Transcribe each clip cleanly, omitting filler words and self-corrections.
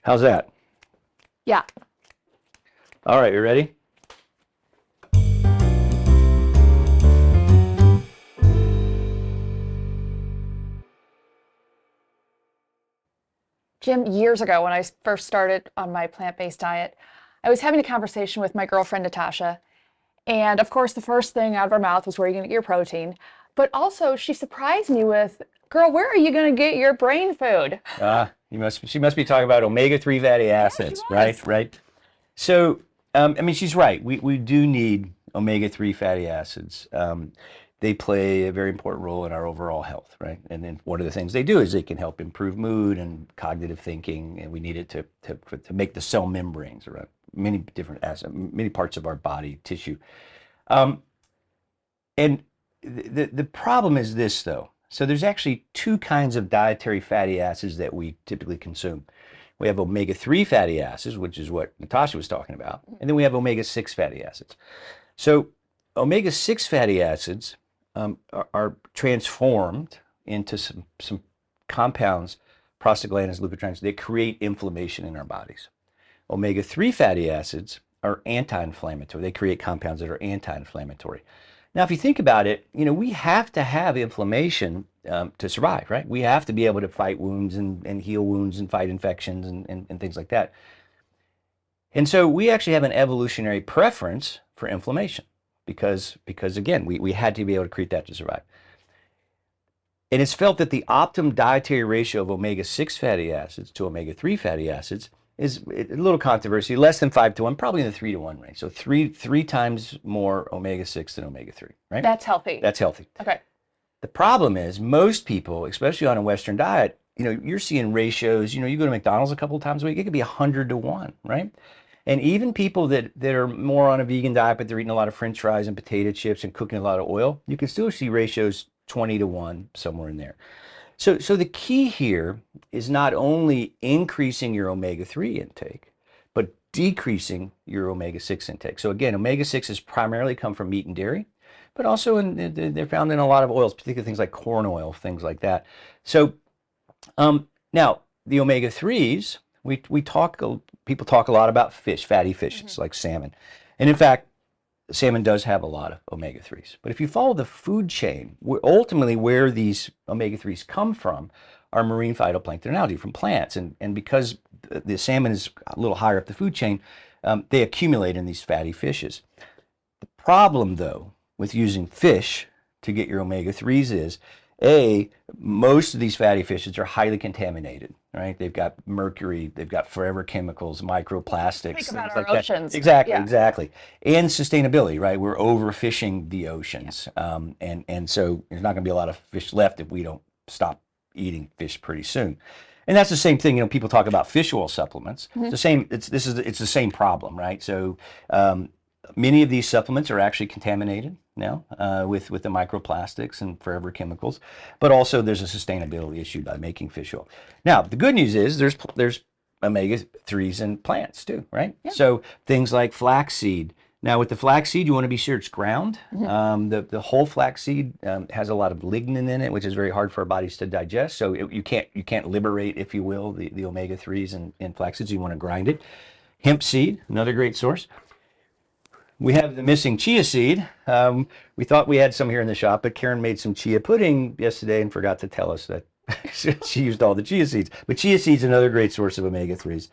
How's that? Yeah. All right, you ready? Jim, years ago when I first started on my plant-based diet, I was having a conversation with my girlfriend Natasha. And of course, the first thing out of her mouth was, where are you going to get your protein? But also, she surprised me with, girl, where are you going to get your brain food? She must be talking about omega-3 fatty Yeah, she acids, was. right? So, I mean, she's right. We do need omega-3 fatty acids. They play a very important role in our overall health, right? And then one of the things they do is they can help improve mood and cognitive thinking, and we need it to make the cell membranes around many different acids, many parts of our body tissue. Um, and the problem is this, though. So there's actually two kinds of dietary fatty acids that we typically consume. We have omega-3 fatty acids, which is what Natasha was talking about, and then we have omega-6 fatty acids. So omega-6 fatty acids are transformed into some compounds, prostaglandins, leukotrienes, that create inflammation in our bodies. Omega-3 fatty acids are anti-inflammatory. They create compounds that are anti-inflammatory. Now, if you think about it, we have to have inflammation to survive, right? We have to be able to fight wounds and heal wounds and fight infections and things like that. And so we actually have an evolutionary preference for inflammation because again, we had to be able to create that to survive. And it's felt that the optimum dietary ratio of omega-6 fatty acids to omega-3 fatty acids is a little controversy, less than 5-to-1, probably in the 3-to-1 range. So three times more omega-6 than omega-3, right? That's healthy. That's healthy. Okay. The problem is most people, especially on a Western diet, you're seeing ratios, you go to McDonald's a couple of times a week, it could be 100-to-1, right? And even people that are more on a vegan diet, but they're eating a lot of French fries and potato chips and cooking a lot of oil, you can still see ratios 20-to-1, somewhere in there. So the key here is not only increasing your omega-3 intake, but decreasing your omega-6 intake. So again, omega-6s primarily come from meat and dairy, but also they're found in a lot of oils, particularly things like corn oil, things like that. So now the omega-3s, people talk a lot about fish, fatty fishes like salmon. And in fact, salmon does have a lot of omega-3s. But if you follow the food chain, ultimately where these omega-3s come from are marine phytoplankton and algae from plants. And because the salmon is a little higher up the food chain, they accumulate in these fatty fishes. The problem, though, with using fish to get your omega-3s is, most of these fatty fishes are highly contaminated, right? They've got mercury, they've got forever chemicals, microplastics, Think about things our like that. oceans. Exactly, Yeah. exactly. And sustainability, right? We're overfishing the oceans. And so there's not going to be a lot of fish left if we don't stop eating fish pretty soon. And that's the same thing, people talk about fish oil supplements. It's the same, it's the same problem, right? So many of these supplements are actually contaminated now with the microplastics and forever chemicals, but also there's a sustainability issue by making fish oil. Now, the good news is there's omega-3s in plants too, right? Yeah. So things like flaxseed. Now, with the flaxseed, you want to be sure it's ground. The whole flaxseed has a lot of lignin in it, which is very hard for our bodies to digest. So you can't liberate, if you will, the omega-3s in flaxseeds. You want to grind it. Hemp seed, another great source. We have the missing chia seed. We thought we had some here in the shop, but Karen made some chia pudding yesterday and forgot to tell us that she used all the chia seeds. But chia seeds are another great source of omega-3s.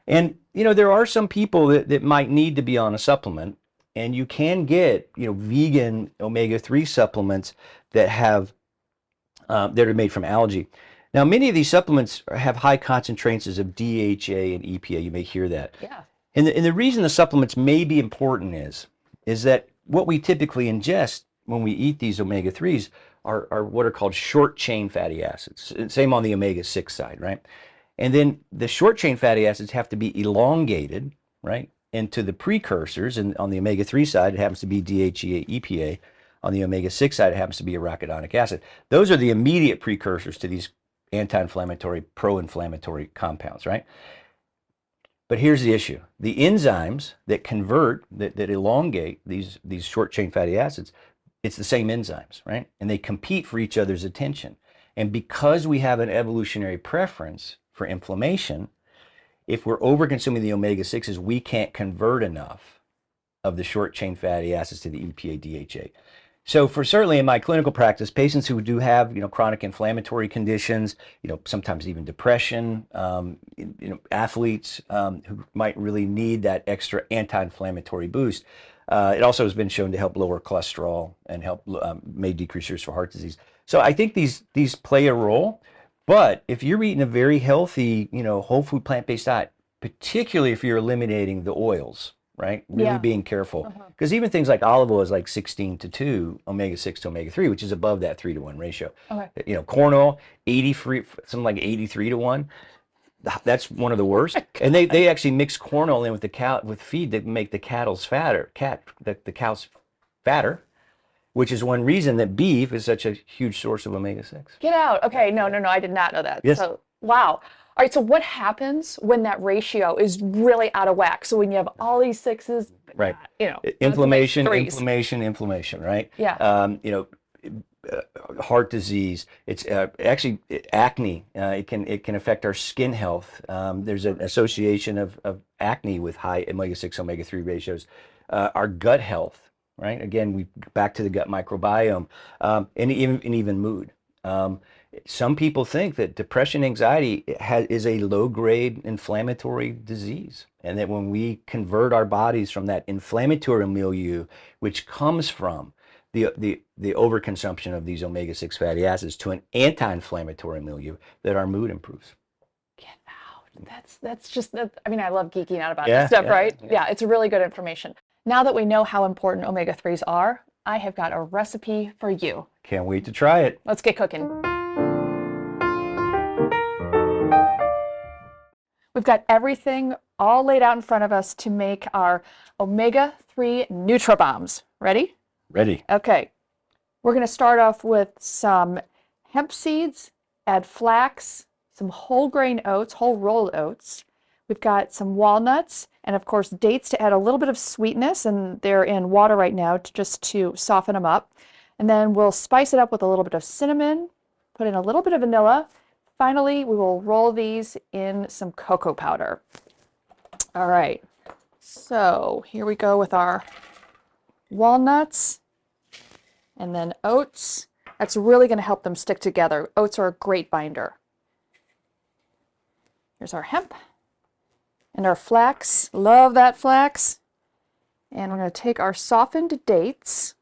And, there are some people that might need to be on a supplement, and you can get, vegan omega-3 supplements that that are made from algae. Now, many of these supplements have high concentrations of DHA and EPA. You may hear that. Yeah. And the reason the supplements may be important is that what we typically ingest when we eat these omega-3s are what are called short chain fatty acids. Same on the omega-6 side, right? And then the short chain fatty acids have to be elongated, right, into the precursors. And on the omega-3 side, it happens to be DHEA, EPA. On the omega-6 side, it happens to be arachidonic acid. Those are the immediate precursors to these anti-inflammatory, pro-inflammatory compounds, right? But here's the issue. The enzymes that convert, that elongate these short chain fatty acids, it's the same enzymes, right? And they compete for each other's attention. And because we have an evolutionary preference for inflammation, if we're over consuming the omega-6s, we can't convert enough of the short chain fatty acids to the EPA DHA. So for certainly in my clinical practice, patients who do have, chronic inflammatory conditions, sometimes even depression, athletes who might really need that extra anti-inflammatory boost. It also has been shown to help lower cholesterol and help may decrease risk for heart disease. So I think these play a role, but if you're eating a very healthy, whole food plant-based diet, particularly if you're eliminating the oils, right? Really Yeah. being careful. Because even things like olive oil is like 16:2 omega-6 to omega-3, which is above that 3-to-1 ratio. Okay. Corn oil, 83, something like 83-to-1. That's one of the worst. And they actually mix corn oil in with the cow with feed that make the cattle's fatter, the cows fatter, which is one reason that beef is such a huge source of omega-6. Get out. Okay. No, I did not know that. Yes. So, wow. All right. So what happens when that ratio is really out of whack? So when you have all these sixes, Right. Inflammation, Inflammation, right? Yeah. Heart disease. It's actually acne. It can affect our skin health. There's an association of acne with high omega-6, omega-3 ratios. Our gut health, right? Again, we back to the gut microbiome, and even mood. Some people think that depression, anxiety is a low-grade inflammatory disease, and that when we convert our bodies from that inflammatory milieu, which comes from the overconsumption of these omega-6 fatty acids, to an anti-inflammatory milieu, that our mood improves. Get out. That's just that. I mean, I love geeking out about Yeah, this stuff, yeah, right? yeah. Yeah, it's really good information. Now that we know how important omega-3s are, I have got a recipe for you. Can't wait to try it. Let's get cooking. We've got everything all laid out in front of us to make our omega-3 Nutra Bombs. Ready? Ready. Okay. We're going to start off with some hemp seeds, add flax, some whole grain oats, whole rolled oats. We've got some walnuts, and of course dates to add a little bit of sweetness, and they're in water right now just to soften them up. And then we'll spice it up with a little bit of cinnamon, put in a little bit of vanilla. Finally, we will roll these in some cocoa powder. All right, so here we go with our walnuts and then oats. That's really going to help them stick together. Oats are a great binder. Here's our hemp and our flax. Love that flax. And we're going to take our softened dates.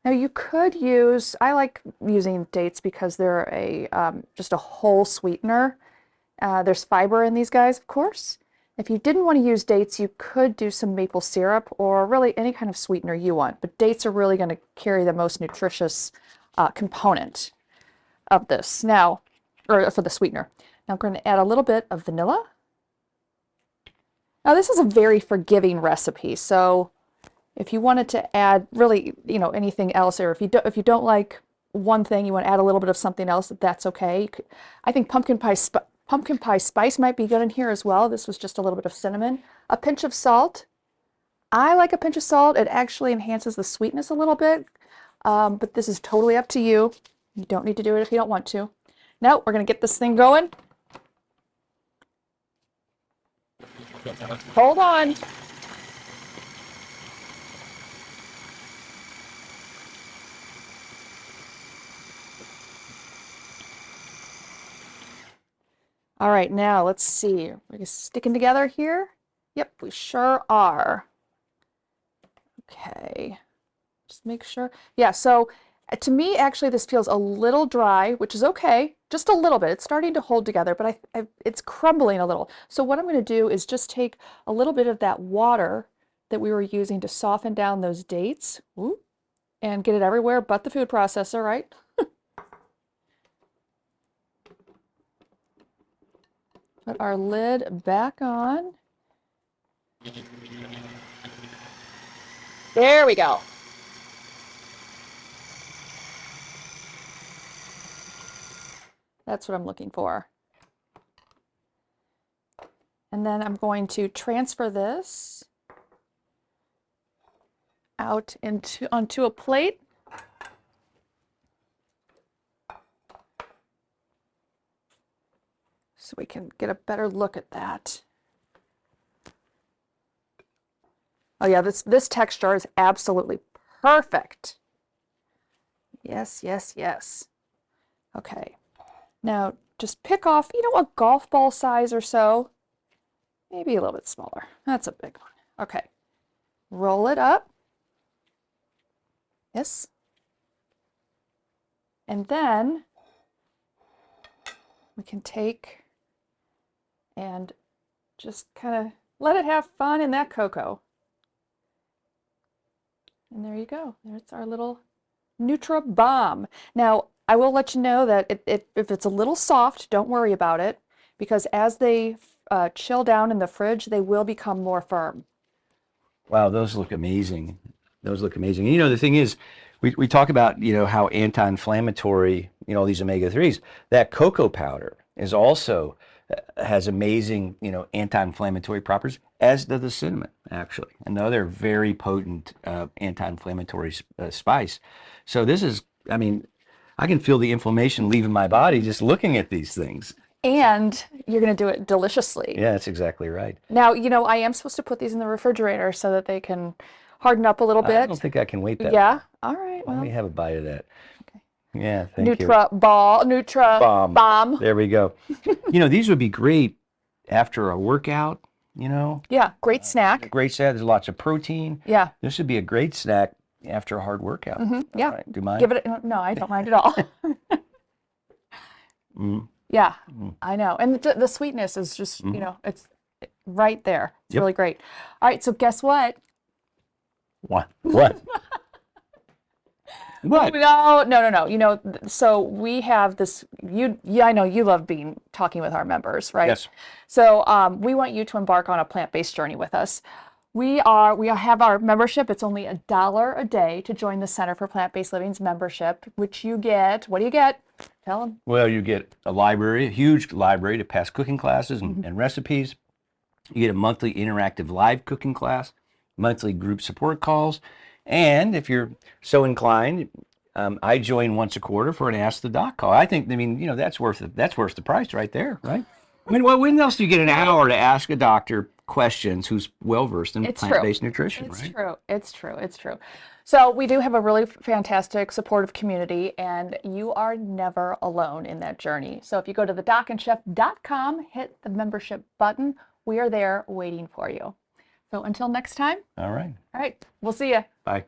Now you could use, I like using dates because they're just a whole sweetener. There's fiber in these guys, of course. If you didn't want to use dates, you could do some maple syrup or really any kind of sweetener you want. But dates are really going to carry the most nutritious component of this now, or for the sweetener. Now we're going to add a little bit of vanilla. Now this is a very forgiving recipe, so if you wanted to add really, anything else, or if you don't like one thing, you want to add a little bit of something else, that's okay. I think pumpkin pie spice might be good in here as well. This was just a little bit of cinnamon, a pinch of salt. I like a pinch of salt. It actually enhances the sweetness a little bit, but this is totally up to you. You don't need to do it if you don't want to. Now we're going to get this thing going. Hold on. All right, now let's see. Are we sticking together here? Yep, we sure are. Okay, just make sure. Yeah, so to me, actually, this feels a little dry, which is okay. Just a little bit. It's starting to hold together, but it's crumbling a little. So what I'm going to do is just take a little bit of that water that we were using to soften down those dates, and get it everywhere but the food processor, right? Put our lid back on. There we go. That's what I'm looking for. And then I'm going to transfer this out onto a plate. So we can get a better look at that. Oh yeah, this texture is absolutely perfect. Yes, yes, yes. Okay. Now just pick off, a golf ball size or so. Maybe a little bit smaller. That's a big one. Okay. Roll it up. Yes. And then we can take and just kind of let it have fun in that cocoa. And there you go. There's our little Nutra Bomb. Now, I will let you know that if it's a little soft, don't worry about it, because as they chill down in the fridge, they will become more firm. Wow, those look amazing. Those look amazing. The thing is, we talk about, how anti-inflammatory, all these omega-3s. That cocoa powder is also has amazing, anti-inflammatory properties, as does the cinnamon, actually. Another very potent anti-inflammatory spice. So this is, I can feel the inflammation leaving my body just looking at these things. And you're going to do it deliciously. Yeah, that's exactly right. Now, I am supposed to put these in the refrigerator so that they can harden up a little bit. I don't think I can wait that Yeah? long. All right. Let Well, me have a bite of that. okay. Yeah, thank you. Nutra Bomb. There we go. These would be great after a workout, Yeah, great snack. Great snack. There's lots of protein. Yeah. This would be a great snack after a hard workout. Yeah. All right. Do you mind? Give it no, I don't mind at all. Yeah, I know. And the sweetness is just, it's right there. It's really great. All right, so guess what? What? What? What? No. So we have this, I know you love talking with our members, right? Yes. So we want you to embark on a plant-based journey with us. We have our membership. It's only $1 a day to join the Center for Plant-Based Living's membership, which you get. What do you get? Tell them. Well, you get a library, a huge library to pass cooking classes and recipes. You get a monthly interactive live cooking class, monthly group support calls, and if you're so inclined, I join once a quarter for an Ask the Doc call. That's worth the price right there, right? When else do you get an hour to ask a doctor questions who's well versed in plant-based nutrition, right? It's true. So we do have a really fantastic, supportive community, and you are never alone in that journey. So if you go to thedocandchef.com, hit the membership button, we are there waiting for you. So until next time. All right. We'll see you. Bye.